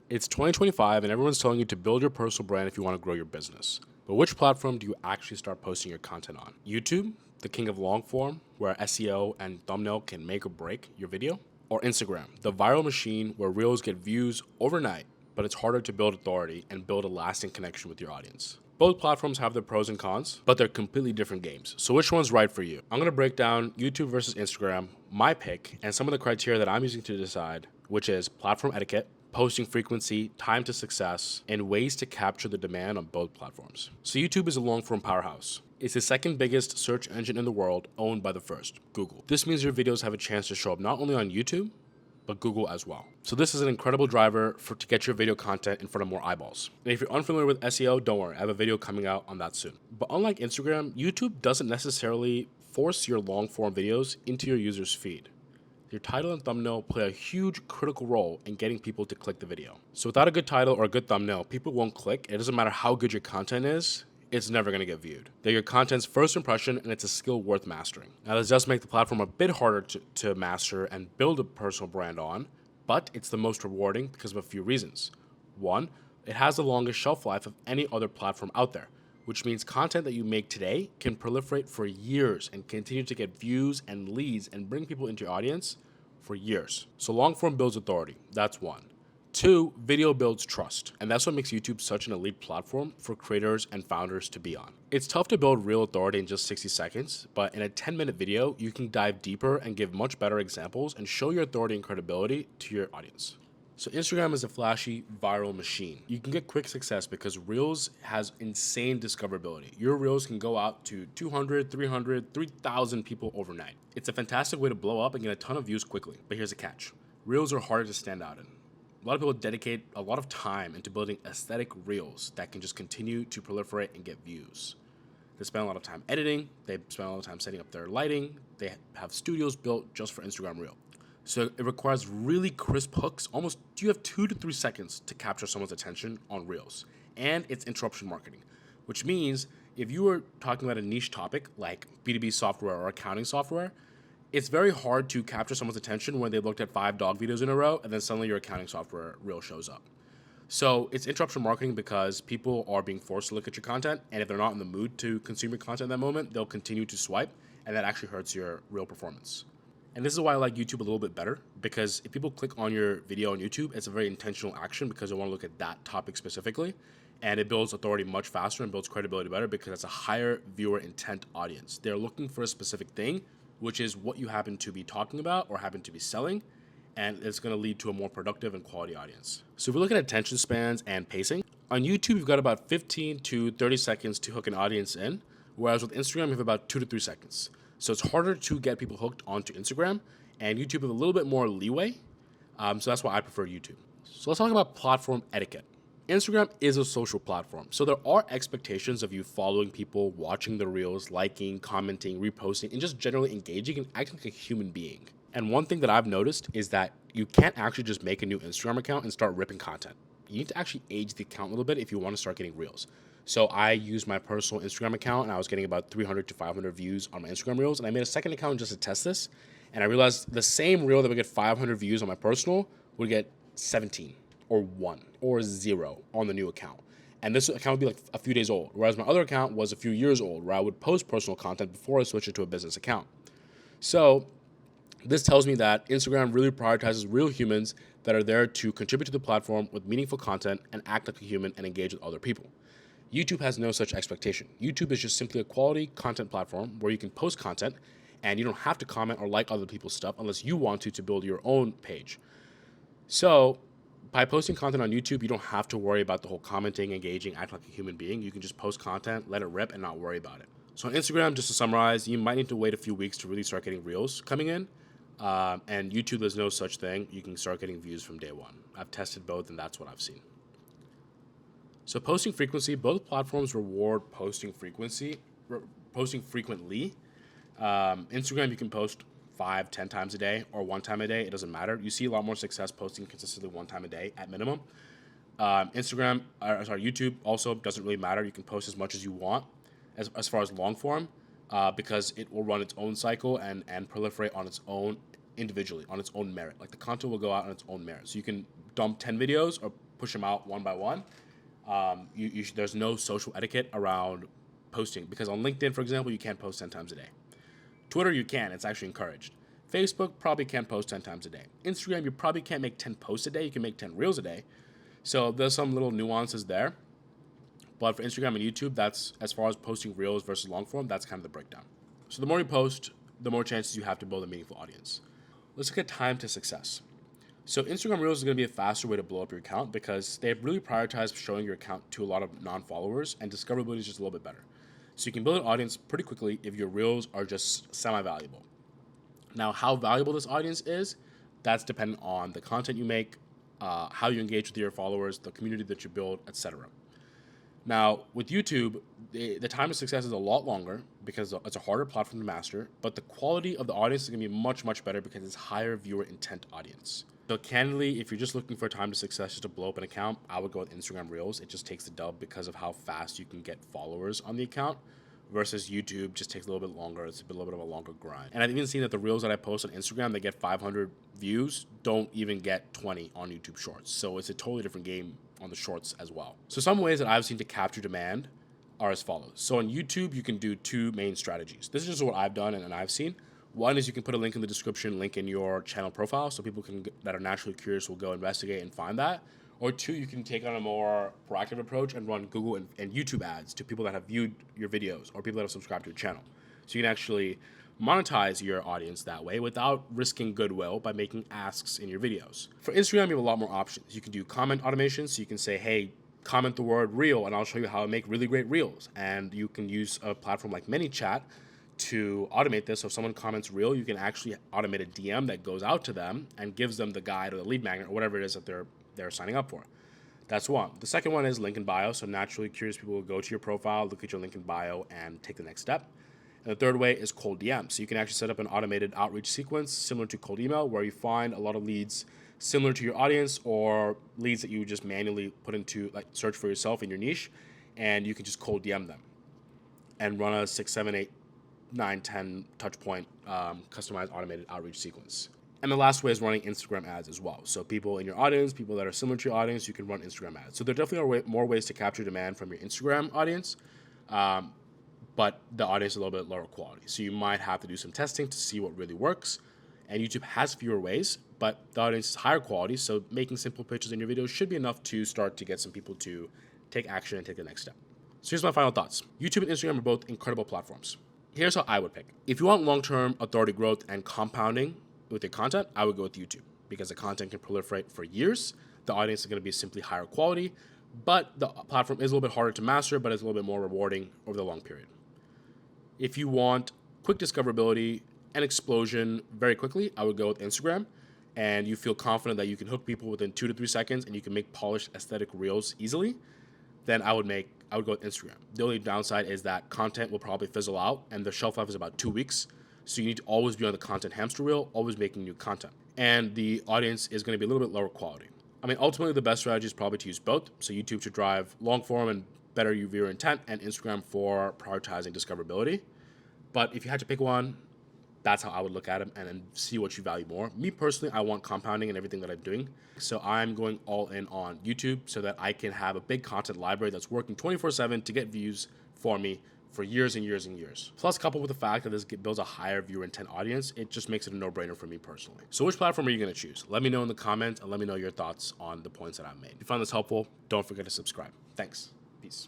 It's 2025 and everyone's telling you to build your personal brand if you want to grow your business. But which platform do you actually start posting your content on? YouTube, the king of long form, where SEO and thumbnail can make or break your video? Or Instagram, the viral machine where reels get views overnight, but it's harder to build authority and build a lasting connection with your audience? Both platforms have their pros and cons, but they're completely different games. So which one's right for you? I'm going to break down YouTube versus Instagram, my pick, and some of the criteria that I'm using to decide, which is platform etiquette, posting frequency, time to success, and ways to capture the demand on both platforms. So YouTube is a long-form powerhouse. It's the second biggest search engine in the world, owned by the first, Google. This means your videos have a chance to show up not only on YouTube, but Google as well. So this is an incredible driver to get your video content in front of more eyeballs. And if you're unfamiliar with SEO, don't worry, I have a video coming out on that soon. But unlike Instagram, YouTube doesn't necessarily force your long-form videos into your user's feed. Your title and thumbnail play a huge critical role in getting people to click the video. So without a good title or a good thumbnail, people won't click. It doesn't matter how good your content is, it's never going to get viewed. They're your content's first impression, and it's a skill worth mastering. Now, this does make the platform a bit harder to master and build a personal brand on, but it's the most rewarding because of a few reasons. One, it has the longest shelf life of any other platform out there, which means content that you make today can proliferate for years and continue to get views and leads and bring people into your audience for years. So long form builds authority. That's one. Two, video builds trust. And that's what makes YouTube such an elite platform for creators and founders to be on. It's tough to build real authority in just 60 seconds, but in a 10-minute video, you can dive deeper and give much better examples and show your authority and credibility to your audience. So Instagram is a flashy, viral machine. You can get quick success because Reels has insane discoverability. Your Reels can go out to 200, 300, 3,000 people overnight. It's a fantastic way to blow up and get a ton of views quickly. But here's a catch. Reels are harder to stand out in. A lot of people dedicate a lot of time into building aesthetic Reels that can just continue to proliferate and get views. They spend a lot of time editing. They spend a lot of time setting up their lighting. They have studios built just for Instagram Reel. So it requires really crisp hooks. Almost, you have 2 to 3 seconds to capture someone's attention on Reels. And it's interruption marketing, which means if you were talking about a niche topic like B2B software or accounting software, it's very hard to capture someone's attention when they looked at 5 dog videos in a row and then suddenly your accounting software Reel shows up. So it's interruption marketing because people are being forced to look at your content, and if they're not in the mood to consume your content at that moment, they'll continue to swipe, and that actually hurts your Reel performance. And this is why I like YouTube a little bit better, because if people click on your video on YouTube, it's a very intentional action because they want to look at that topic specifically. And it builds authority much faster and builds credibility better because it's a higher viewer intent audience. They're looking for a specific thing, which is what you happen to be talking about or happen to be selling. And it's going to lead to a more productive and quality audience. So if we look at attention spans and pacing, on YouTube, you've got about 15 to 30 seconds to hook an audience in, whereas with Instagram, you have about 2 to 3 seconds. So it's harder to get people hooked onto Instagram, and YouTube has a little bit more leeway. So that's why I prefer YouTube. So let's talk about platform etiquette. Instagram is a social platform, so there are expectations of you following people, watching the reels, liking, commenting, reposting, and just generally engaging and acting like a human being. And one thing that I've noticed is that you can't actually just make a new Instagram account and start ripping content. You need to actually age the account a little bit if you want to start getting reels. So I used my personal Instagram account and I was getting about 300 to 500 views on my Instagram reels. And I made a second account just to test this. And I realized the same reel that would get 500 views on my personal would get 17 or 1 or 0 on the new account. And this account would be like a few days old. Whereas my other account was a few years old where I would post personal content before I switched it to a business account. So this tells me that Instagram really prioritizes real humans that are there to contribute to the platform with meaningful content and act like a human and engage with other people. YouTube has no such expectation. YouTube is just simply a quality content platform where you can post content and you don't have to comment or like other people's stuff unless you want to build your own page. So by posting content on YouTube, you don't have to worry about the whole commenting, engaging, act like a human being. You can just post content, let it rip, and not worry about it. So on Instagram, just to summarize, you might need to wait a few weeks to really start getting reels coming in. And YouTube, there's no such thing. You can start getting views from day one. I've tested both, and that's what I've seen. So posting frequency, both platforms reward posting frequently. Instagram, you can post 5, 10 times a day or 1 time a day. It doesn't matter. You see a lot more success posting consistently 1 time a day at minimum. YouTube also doesn't really matter. You can post as much as you want as far as long form because it will run its own cycle and proliferate on its own individually, on its own merit. Like the content will go out on its own merit. So you can dump 10 videos or push them out one by one. There's no social etiquette around posting, because on LinkedIn, for example, you can't post 10 times a day. Twitter, you can. It's actually encouraged. Facebook, probably can't post 10 times a day. Instagram, you probably can't make 10 posts a day. You can make 10 reels a day. So there's some little nuances there. But for Instagram and YouTube, that's, as far as posting reels versus long form, that's kind of the breakdown. So the more you post, the more chances you have to build a meaningful audience. Let's look at time to success. So Instagram Reels is going to be a faster way to blow up your account, because they really prioritize showing your account to a lot of non-followers, and discoverability is just a little bit better. So you can build an audience pretty quickly if your Reels are just semi-valuable. Now, how valuable this audience is, that's dependent on the content you make, how you engage with your followers, the community that you build, etc. Now, with YouTube, the time to success is a lot longer because it's a harder platform to master, but the quality of the audience is going to be much, much better because it's higher viewer intent audience. So candidly, if you're just looking for a time to success just to blow up an account, I would go with Instagram Reels. It just takes the dub because of how fast you can get followers on the account, versus YouTube just takes a little bit longer. It's a little bit of a longer grind. And I've even seen that the Reels that I post on Instagram that get 500 views don't even get 20 on YouTube Shorts. So it's a totally different game on the Shorts as well. So some ways that I've seen to capture demand are as follows. So on YouTube, you can do two main strategies. This is just what I've done and I've seen. One is you can put a link in the description, link in your channel profile, so people that are naturally curious will go investigate and find that. Or two, you can take on a more proactive approach and run Google and YouTube ads to people that have viewed your videos or people that have subscribed to your channel. So you can actually monetize your audience that way without risking goodwill by making asks in your videos. For Instagram, you have a lot more options. You can do comment automation, so you can say, hey, comment the word reel, and I'll show you how to make really great reels. And you can use a platform like ManyChat to automate this. So if someone comments reel, you can actually automate a DM that goes out to them and gives them the guide or the lead magnet or whatever it is that they're signing up for. That's one. The second one is link in bio. So naturally curious people will go to your profile, look at your link in bio, and take the next step. And the third way is cold DM. So you can actually set up an automated outreach sequence similar to cold email, where you find a lot of leads similar to your audience or leads that you just manually put into, like, search for yourself in your niche, and you can just cold DM them and run a 6, 7, 8, 9, 10 touch point customized automated outreach sequence. And the last way is running Instagram ads as well. So people in your audience, people that are similar to your audience, you can run Instagram ads. So there definitely are more ways to capture demand from your Instagram audience, but the audience is a little bit lower quality. So you might have to do some testing to see what really works. And YouTube has fewer ways, but the audience is higher quality. So making simple pitches in your videos should be enough to start to get some people to take action and take the next step. So here's my final thoughts. YouTube and Instagram are both incredible platforms. Here's how I would pick. If you want long-term authority growth and compounding with your content, I would go with YouTube, because the content can proliferate for years. The audience is going to be simply higher quality, but the platform is a little bit harder to master, but it's a little bit more rewarding over the long period. If you want quick discoverability and explosion very quickly, I would go with Instagram, and you feel confident that you can hook people within 2 to 3 seconds and you can make polished aesthetic reels easily, then I would go with Instagram. The only downside is that content will probably fizzle out, and the shelf life is about 2 weeks. So you need to always be on the content hamster wheel, always making new content. And the audience is going to be a little bit lower quality. I mean, ultimately, the best strategy is probably to use both. So YouTube should drive long form and better viewer intent, and Instagram for prioritizing discoverability. But if you had to pick one, that's how I would look at them and then see what you value more. Me personally, I want compounding in everything that I'm doing. So I'm going all in on YouTube so that I can have a big content library that's working 24/7 to get views for me for years and years and years. Plus, coupled with the fact that this builds a higher viewer intent audience, it just makes it a no-brainer for me personally. So which platform are you going to choose? Let me know in the comments, and let me know your thoughts on the points that I've made. If you found this helpful, don't forget to subscribe. Thanks. Peace.